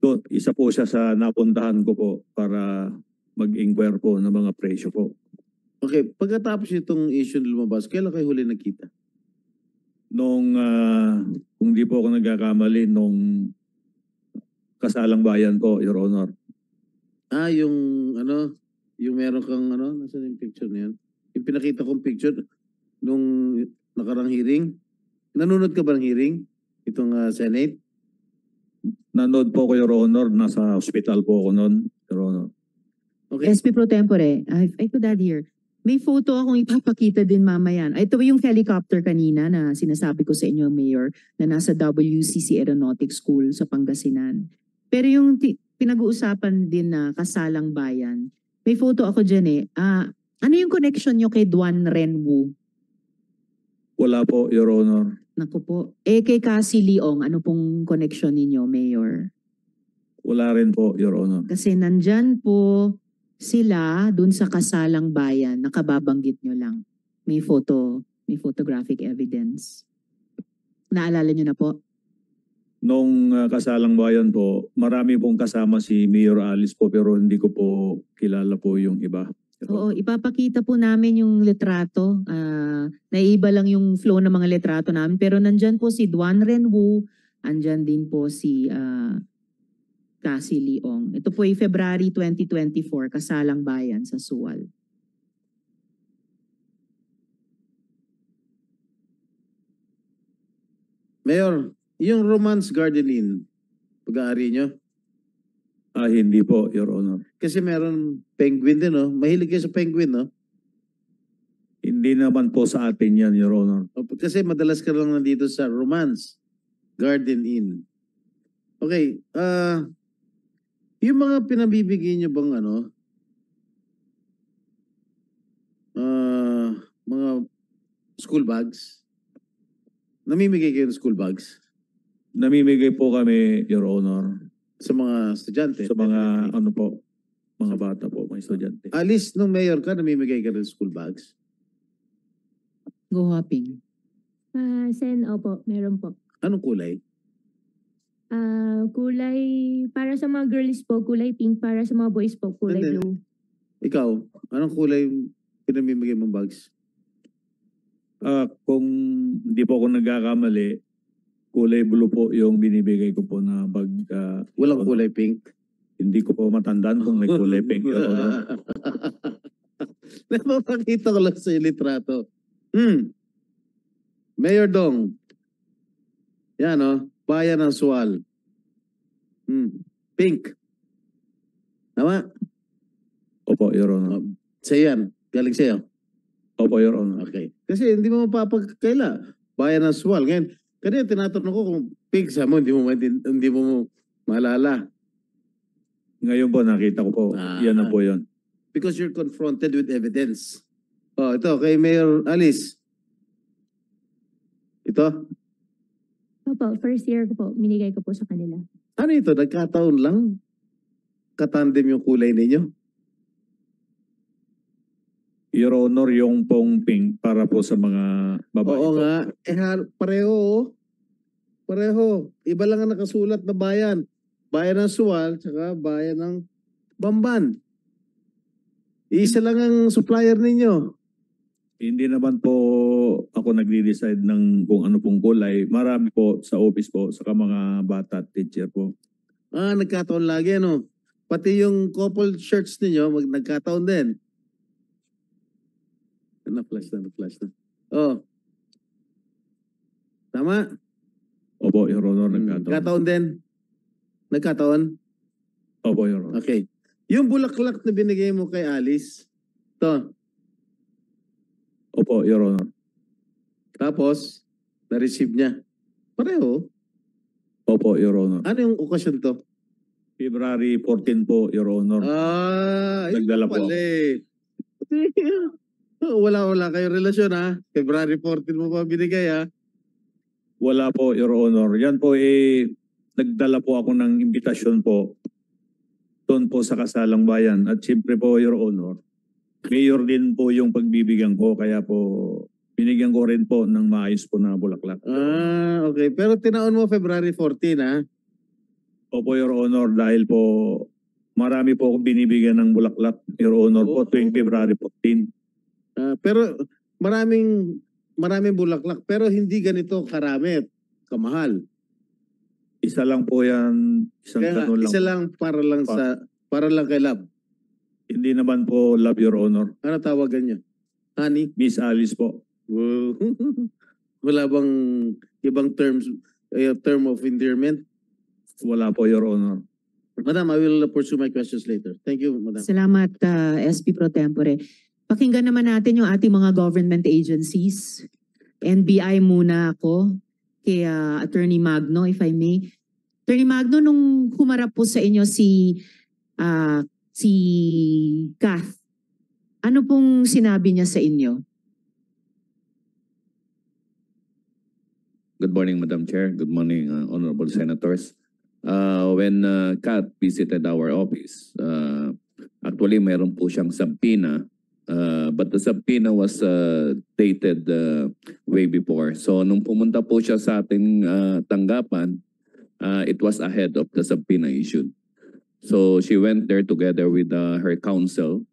S9: Doon, isa po siya sa napuntahan ko po para mag-inquire po ng mga presyo po.
S3: Okay, pagkatapos itong issue na lumabas, kailan kayo huli nakita?
S9: Nung, kung di po ako nagkakamali, nung kasalang bayan po, Your Honor.
S3: Yung meron kang nasaan yung picture na yan? Yung pinakita kong picture nung nakarang hearing. Nanonood ka ba ng hearing? Itong Senate?
S9: Nanood po ko, Your Honor. Nasa hospital po ako noon, Your Honor.
S3: Okay.
S1: SP Pro Tempore, I could add here. May photo akong ipapakita din mamaya. Ito yung helicopter kanina na sinasabi ko sa inyo, Mayor, na nasa WCC Aeronautics School sa Pangasinan. Pero yung pinag-uusapan din na kasalang bayan, may photo ako dyan eh. Ano yung connection nyo kay Duan Renwu?
S9: Wala po, Your Honor.
S1: Naku po. Kay Cassie Leong, ano pong connection ninyo, Mayor?
S9: Wala rin po, Your Honor.
S1: Kasi nandyan po sila dun sa kasalang bayan, nakababanggit nyo lang. May photographic evidence. Naalala nyo na po?
S9: Nung kasalang bayan po, marami pong kasama si Mayor Alice po pero hindi ko po kilala po yung iba.
S1: Oo, ipapakita po namin yung litrato. Naiiba lang yung flow ng mga litrato namin. Pero nandyan po si Duan Renwu, andyan din po si Cassie Leong. Ito po ay February 2024, kasalang bayan sa Sual.
S3: Mayor, yung Romance Garden Inn, pag-aari nyo?
S9: Hindi po, Your Honor.
S3: Kasi meron penguin din, no? Mahilig kayo sa penguin, no?
S9: Hindi naman po sa atin yan, Your Honor.
S3: Kasi madalas ka lang nandito sa Romance Garden Inn. Okay, yung mga pinabibigay nyo bang mga school bags? Namimigay kayo ng school bags?
S9: Namimigay po kami, Your Honor,
S3: Sa mga estudyante?
S9: sa mga mga bata po, mga estudyante.
S3: Alice, nung mayor ka, namimigay ka ng school bags?
S1: Go hopping.
S8: Sen, opo, meron po.
S3: Anong kulay?
S8: Kulay, para sa mga girls po, kulay pink. Para sa mga boys po, kulay
S3: Hindi.
S8: blue.
S3: Ikaw, anong kulay yung pinamimigay mong bags?
S9: Kung hindi po ako nagkakamali, kulay blue po yung binibigay ko po na bag.
S3: Walang kulay pink?
S9: Hindi ko po matandaan kung may kulay pink. Your Honor.
S3: Napapakita ko lang sa litrato. Mayor Dong. Yan, Bayan ng Sual. Pink. Tama?
S9: Opo, Your Honor.
S3: Sa'yo yan. Galing sa'yo.
S9: Opo, Your Honor.
S3: Okay. Kasi hindi mo mapapagkaila. Bayan ng Sual. Ngayon, kanina tinatanong ko kung pink sa mo, hindi mo maalala.
S9: Ngayon po, nakita ko po. Yan na po yun.
S3: Because you're confronted with evidence. Ito, kay Mayor Alice. Ito?
S8: Opo, first year ko po, minigay ko po sa kanila.
S3: Ano ito? Nagkataon lang? Katandem yung kulay ninyo?
S9: Your Honor, yung pong pink para po sa mga babae
S3: Oo
S9: po.
S3: nga. Pareho. Pareho. Iba lang ang nakasulat na bayan. Bayan ng Sual, tsaka bayan ng Bamban. Isa lang ang supplier ninyo.
S9: Hindi naman po ako nagde-decide ng kung ano pong kulay. Marami po sa office po, saka mga bata at teacher po.
S3: Nagkataon lagi, Pati yung couple shirts ninyo, nagkataon din. Na-flash na. Oh. Tama?
S9: Opo, Your Honor, nagkataon.
S3: Nagkataon din? Nagkataon?
S9: Opo, Your Honor.
S3: Okay. Yung bulaklak na binigay mo kay Alice, to.
S9: Opo, Your Honor.
S3: Tapos, na-receive niya. Pareho.
S9: Opo, Your Honor.
S3: Ano yung okasyon to?
S9: February 14 po, Your Honor. Nagdala po ako.
S3: Wala kayo relasyon, ha? February 14 mo pa binigay, ha?
S9: Wala po, Your Honor. Yan po nagdala po ako ng imbitasyon po doon po sa kasalang bayan. At siyempre po, Your Honor, mayor din po yung pagbibigyan ko. Kaya po, binigyan ko rin po ng maayos po na bulaklak.
S3: Okay. Pero tinaon mo February 14, ha?
S9: Opo, Your Honor, dahil po marami po akong binibigyan ng bulaklak, Your Honor, po tuwing February 14.
S3: Pero maraming bulaklak, pero hindi ganito karami, kamahal.
S9: Isa lang po yan, isang
S3: Kaya
S9: ganun lang.
S3: isa lang para lang kay Love.
S9: Hindi naman po love, Your Honor.
S3: Ano tawagan niya? Honey?
S9: Miss Alice po.
S3: Wala bang ibang term of endearment?
S9: Wala po, Your Honor.
S3: Madam, I will pursue my questions later. Thank you, Madam.
S1: Salamat, SP Pro Tempore. Pakinggan naman natin yung ating mga government agencies. NBI muna ako kay Attorney Magno, if I may. Attorney Magno, nung humarap po sa inyo si Kath, ano pong sinabi niya sa inyo?
S11: Good morning, Madam Chair. Good morning, Honorable Senators. When Kat visited our office, actually mayroon po siyang subpoena, but the subpoena was dated way before. So nung pumunta po siya sa ating tanggapan, it was ahead of the subpoena issued. So she went there together with her counsel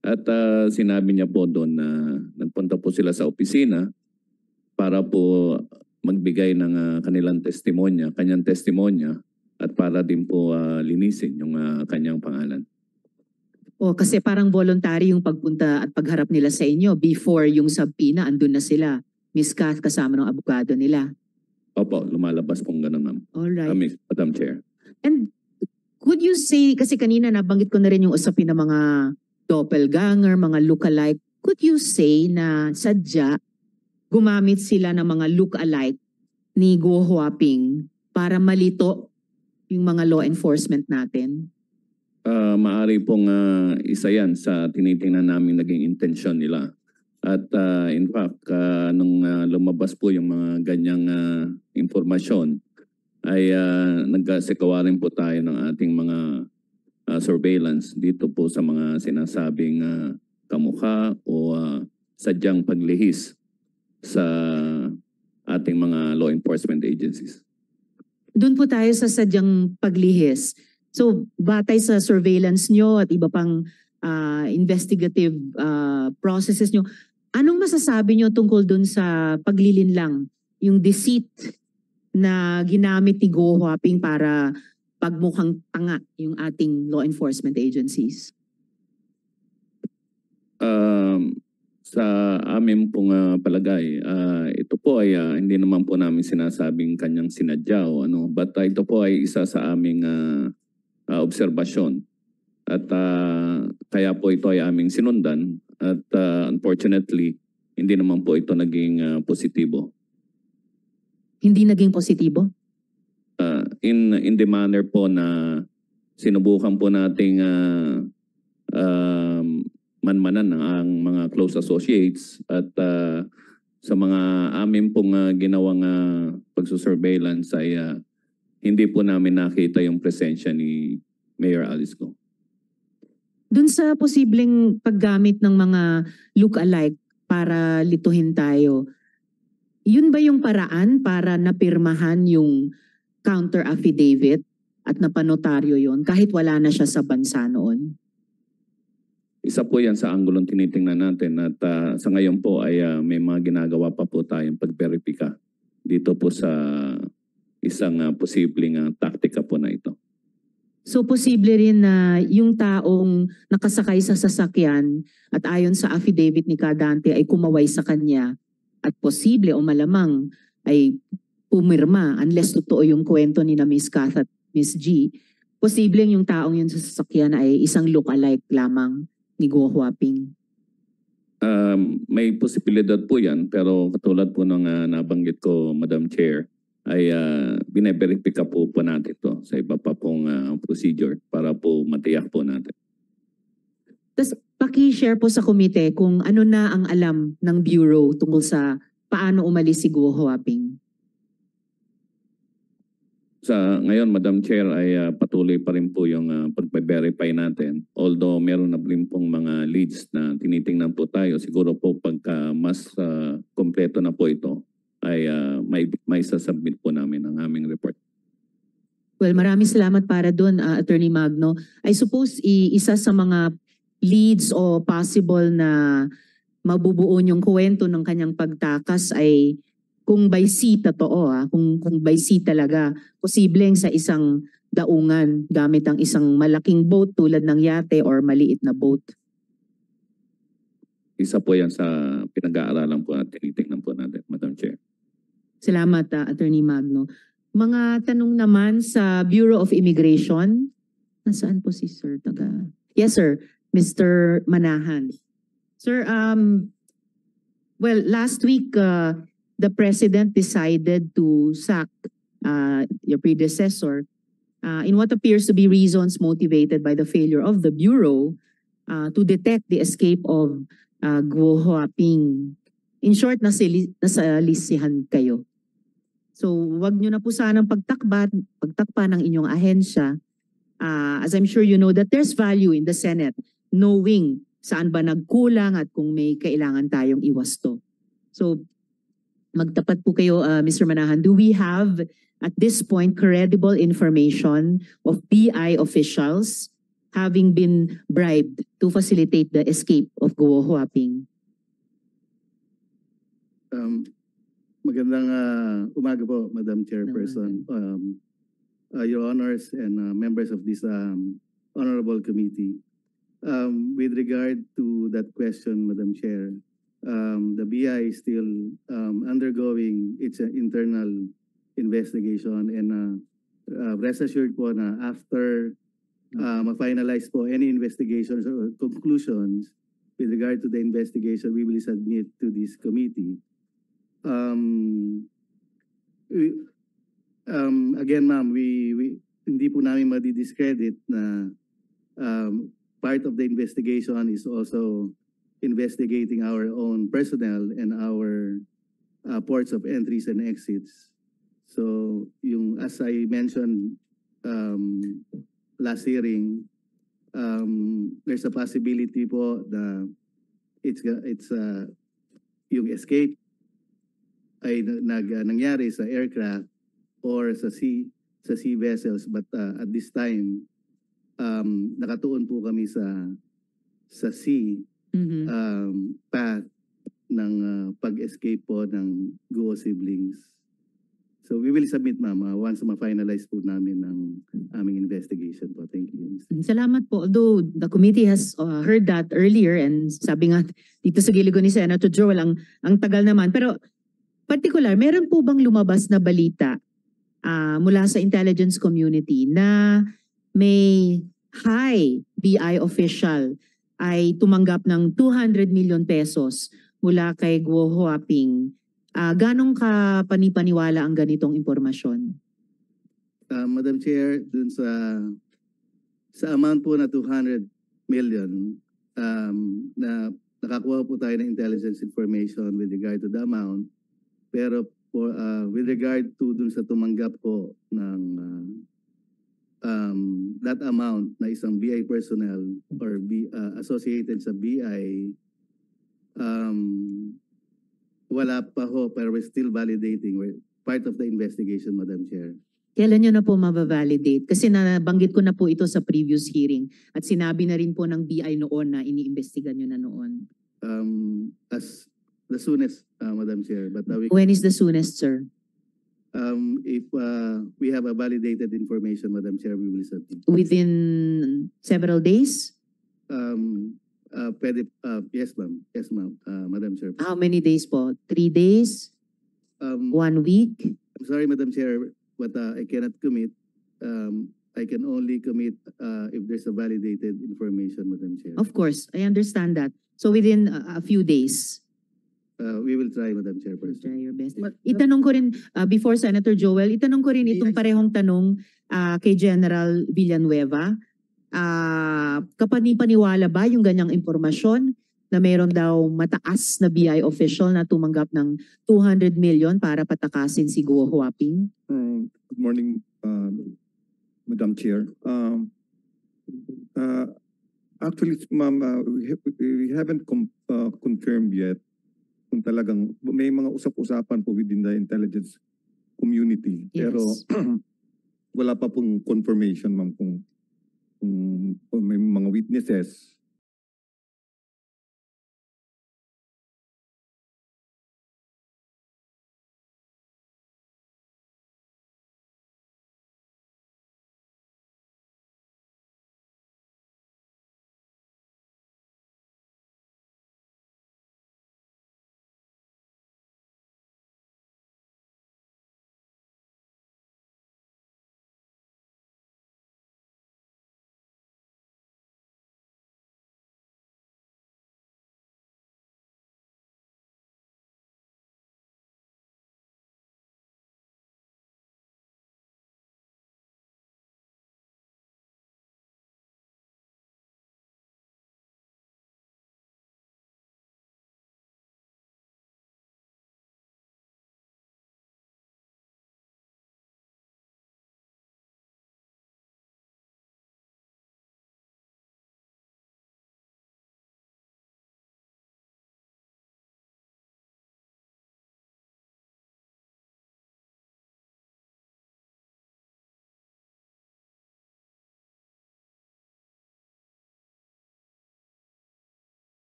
S11: at sinabi niya po doon na nagpunta po sila sa opisina para po magbigay ng kanyang testimonya at para din po linisin yung kanyang pangalan.
S1: O kasi parang voluntary yung pagpunta at pagharap nila sa inyo. Before yung subpoena, andun na sila. Miss Kath kasama ng abogado nila.
S11: Opo, lumalabas pong gano'n, ma'am.
S1: Alright.
S11: Madam Chair.
S1: And could you say, kasi kanina nabanggit ko na rin yung usapin ng mga doppelganger, mga look-alike. Could you say na sadya gumamit sila ng mga look-alike ni Go Huaping para malito yung mga law enforcement natin?
S11: Maari pong isa yan sa tinitingnan namin naging intensyon nila. At in fact, nung lumabas po yung mga ganyang impormasyon, ay nagkasikawarin po tayo ng ating mga surveillance dito po sa mga sinasabing kamukha o sadyang paglihis sa ating mga law enforcement agencies.
S1: Doon po tayo sa sadyang paglihis. So, batay sa surveillance nyo at iba pang investigative processes nyo, anong masasabi nyo tungkol doon sa paglilinlang, yung deceit na ginamit ni Go Huaping para pagmukhang tanga yung ating law enforcement agencies?
S11: Sa amin pong palagay, ito po ay hindi naman po namin sinasabing kanyang sinadya o ano, but ito po ay isa sa aming obserbasyon. At kaya po ito ay aming sinundan at unfortunately, hindi naman po ito naging positibo.
S1: Hindi naging positibo?
S11: In the manner po na sinubukan po nating manmanan ang mga close associates at sa mga amin pong ginawang pagsusurveillance ay hindi po namin nakita yung presensya ni Mayor Alice Go.
S1: Doon sa posibleng paggamit ng mga look-alike para lituhin tayo, yun ba yung paraan para napirmahan yung counter affidavit at napanotaryo yon kahit wala na siya sa bansa noon?
S11: Isa po yan sa anggulong tinitingnan natin at sa ngayon po ay may mga ginagawa pa po tayong pagberipika dito po sa isang posibleng taktika po na ito.
S1: So posible rin na yung taong nakasakay sa sasakyan at ayon sa affidavit ni Kadante ay kumaway sa kanya at posible o malamang ay pumirma unless totoo yung kwento ni na Miss Kath at Miss G. Posibleng yung taong yun sa sasakyan ay isang look-alike lamang ni Go Huaping.
S11: May posibilidad po yan pero katulad po ng nabanggit ko, Madam Chair, ay bine-verify po natin to sa iba pa pong procedure para po matiyak po natin.
S1: Tapos paki-share po sa komite kung ano na ang alam ng Bureau tungkol sa paano umalis si Go Huaping.
S11: Sa ngayon, Madam Chair, ay patuloy pa rin po yung pag-verify natin. Although meron na rin pong mga leads na tinitingnan po tayo, siguro po pagka mas kompleto na po ito, ay may sasubmit po namin ang aming report.
S1: Well, maraming salamat para doon, Attorney Magno. I suppose isa sa mga leads o possible na mabubuo yung kwento ng kanyang pagtakas ay kung by sea totoo, kung by sea talaga, posibleng sa isang daungan gamit ang isang malaking boat tulad ng yate or maliit na boat.
S11: Isa po yan sa pinag-aaralan po at tinitingnan po natin, Madam Chair.
S1: Salamat, Attorney Magno. Mga tanong naman sa Bureau of Immigration. Nasaan po si Sir Taga? Yes, sir. Mr. Manahan. Sir, well, last week, the President decided to sack your predecessor in what appears to be reasons motivated by the failure of the Bureau to detect the escape of Guo Huaping. In short, nasalisihan kayo. So, wag nyo na po sanang pagtakpa ng inyong ahensya. As I'm sure you know that there's value in the Senate knowing saan ba nagkulang at kung may kailangan tayong iwasto. So, magtapat po kayo, Mr. Manahan. Do we have at this point credible information of BI officials having been bribed to facilitate the escape of Guo Huaping?
S3: Magandang umaga po, Madam Chairperson, Your Honors and members of this honorable committee. With regard to that question, Madam Chair, the BI is still undergoing its internal investigation, and rest assured po na after ma-finalize po any investigations or conclusions with regard to the investigation, we will submit to this committee. Again, ma'am, we hindi po namin madi-discredit na part of the investigation is also investigating our own personnel and our ports of entries and exits. So, as I mentioned last hearing, there's a possibility po na it's yung escape ay nangyari sa aircraft or sa sea vessels, but at this time nakatuon po kami sa sea path ng pag-escape po ng Guo siblings. So we will submit, ma'am, once ma-finalize po namin ng aming investigation po. Thank you.
S1: Salamat po. Although the committee has heard that earlier and sabi nga dito sa giligo ni Senator Joel, ang tagal naman. Pero particular, meron po bang lumabas na balita mula sa intelligence community na may high BI official ay tumanggap ng 200 million pesos mula kay Guo Huaping? Ganong ka panipaniwala ang ganitong impormasyon?
S3: Madam Chair, dun sa amount po na 200 million, na nakakuha po tayo ng intelligence information with regard to the amount. Pero with regard to dun sa tumanggap po ng that amount na isang BI personnel or associated sa BI, wala pa ho, pero we're still validating. We're part of the investigation, Madam Chair.
S1: Kailan nyo na po mababalidate? Kasi nabanggit ko na po ito sa previous hearing at sinabi na rin po ng BI noon na iniimbestigan nyo na noon.
S3: As the soonest, Madam Chair. But
S1: when is the soonest, sir?
S3: If we have a validated information, Madam Chair, we will submit.
S1: Within several days?
S3: Yes, ma'am. Yes, ma'am. Madam Chair.
S1: How many days po? 3 days? 1 week?
S3: I'm sorry, Madam Chair, but I cannot commit. I can only commit if there's a validated information, Madam Chair.
S1: Of course, I understand that. So within a few days?
S3: We will try, Madam Chairperson.
S1: Try your best. Itanong ko rin, before Senator Joel, itanong ko rin itong parehong tanong kay General Villanueva. Kapanipaniwala ba yung ganyang impormasyon na mayroon daw mataas na BI official na tumanggap ng 200 million para patakasin si Guo Huaping?
S12: Good morning, Madam Chair. Actually, ma'am, we haven't confirmed yet kung talagang may mga usap-usapan po within the intelligence community.
S1: Yes.
S12: Pero wala pa pong confirmation, ma'am, kung may mga witnesses